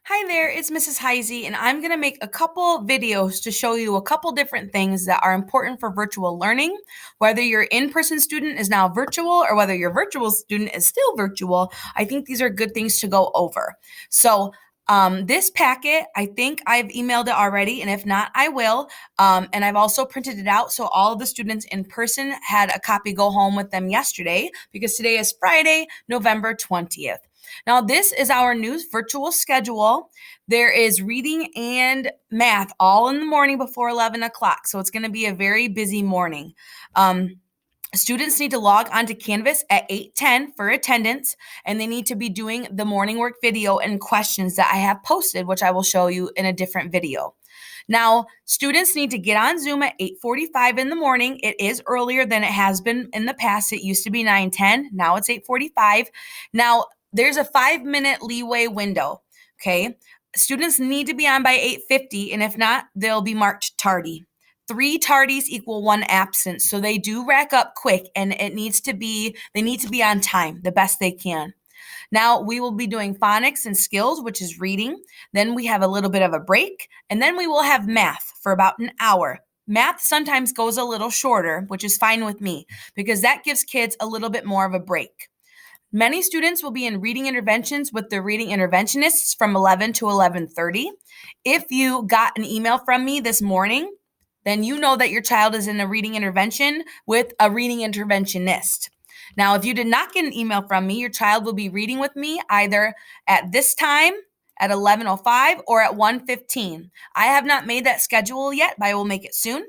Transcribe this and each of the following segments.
Hi there, it's Mrs. Heisey, and I'm going to make a couple videos to show you a couple different things that are important for virtual learning. Whether your in-person student is now virtual or whether your virtual student is still virtual, I think these are good things to go over. This packet, I think I've emailed it already, and if not, I will. And I've also printed it out, so all of the students in person had a copy go home with them yesterday because today is Friday, November 20th. Now, this is our new virtual schedule. There is reading and math all in the morning before 11 o'clock. So it's going to be a very busy morning. Students need to log onto Canvas at 8:10 for attendance, and they need to be doing the morning work video and questions that I have posted, which I will show you in a different video. Now, students need to get on Zoom at 8:45 in the morning. It is earlier than it has been in the past. It used to be 9:10. Now it's 8:45. Now, there's a 5-minute leeway window, okay? Students need to be on by 8:50, and if not, they'll be marked tardy. 3 tardies equal 1 absence, so they do rack up quick, and they need to be on time, the best they can. Now, we will be doing phonics and skills, which is reading. Then we have a little bit of a break, and then we will have math for about an hour. Math sometimes goes a little shorter, which is fine with me because that gives kids a little bit more of a break. Many students will be in reading interventions with the reading interventionists from 11 to 11:30. If you got an email from me this morning, then you know that your child is in a reading intervention with a reading interventionist. Now, if you did not get an email from me, your child will be reading with me either at this time at 11:05 or at 1:15. I have not made that schedule yet, but I will make it soon.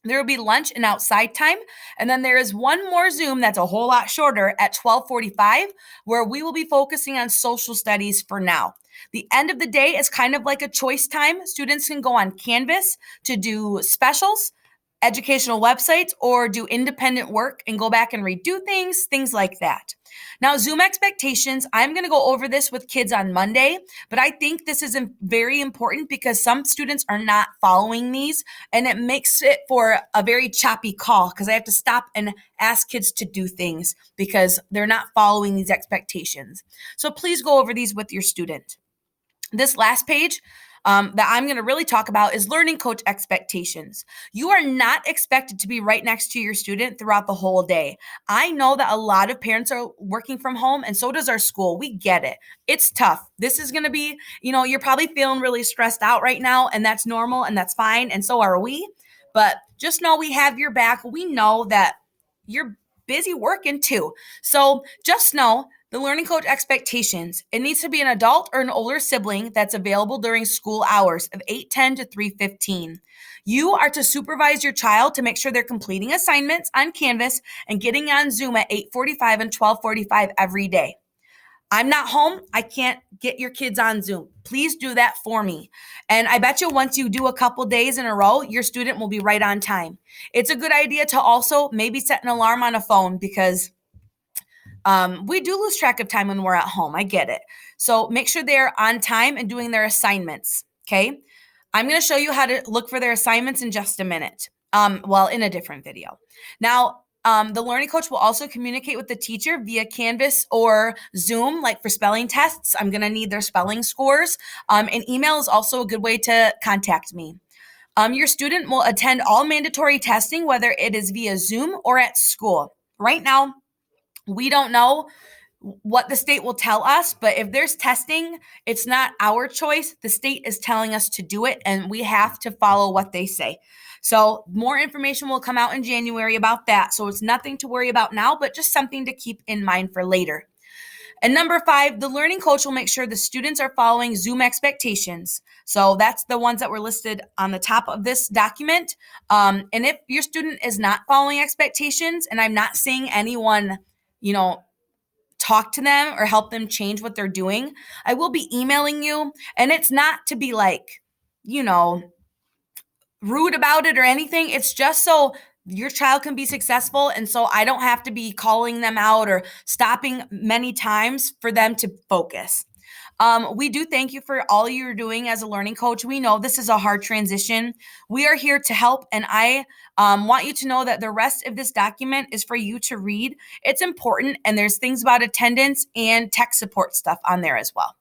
There will be lunch and outside time. And then there is one more Zoom that's a whole lot shorter at 12:45, where we will be focusing on social studies for now. The end of the day is kind of like a choice time. Students can go on Canvas to do specials, educational websites, or do independent work and go back and redo things like that. Now, Zoom expectations, I'm going to go over this with kids on Monday, but I think this is very important because some students are not following these, and it makes it for a very choppy call because I have to stop and ask kids to do things because they're not following these expectations. So please go over these with your student. This last page that I'm going to really talk about is learning coach expectations. You are not expected to be right next to your student throughout the whole day. I know that a lot of parents are working from home, and so does our school. We get it. It's tough. This is going to be, you're probably feeling really stressed out right now, and that's normal and that's fine, and so are we. But just know we have your back. We know that you're busy working too. So just know the learning coach expectations. It needs to be an adult or an older sibling that's available during school hours of 8:10 to 3:15. You are to supervise your child to make sure they're completing assignments on Canvas and getting on Zoom at 8:45 and 12:45 every day. I'm not home. I can't get your kids on Zoom. Please do that for me. And I bet you once you do a couple days in a row, your student will be right on time. It's a good idea to also maybe set an alarm on a phone because we do lose track of time when we're at home. I get it. So make sure they're on time and doing their assignments. Okay. I'm going to show you how to look for their assignments in just a minute. In a different video. Now, the learning coach will also communicate with the teacher via Canvas or Zoom, like for spelling tests. I'm going to need their spelling scores. And email is also a good way to contact me. Your student will attend all mandatory testing, whether it is via Zoom or at school. Right now, we don't know what the state will tell us, but if there's testing, it's not our choice. The state is telling us to do it, and we have to follow what they say. So more information will come out in January about that. So it's nothing to worry about now, but just something to keep in mind for later. And number 5, the learning coach will make sure the students are following Zoom expectations. So that's the ones that were listed on the top of this document. And if your student is not following expectations, and I'm not seeing anyone, talk to them or help them change what they're doing, I will be emailing you. And it's not to be like, rude about it or anything. It's just so your child can be successful. And so I don't have to be calling them out or stopping many times for them to focus. We do thank you for all you're doing as a learning coach. We know this is a hard transition. We are here to help, and I want you to know that the rest of this document is for you to read. It's important, and there's things about attendance and tech support stuff on there as well.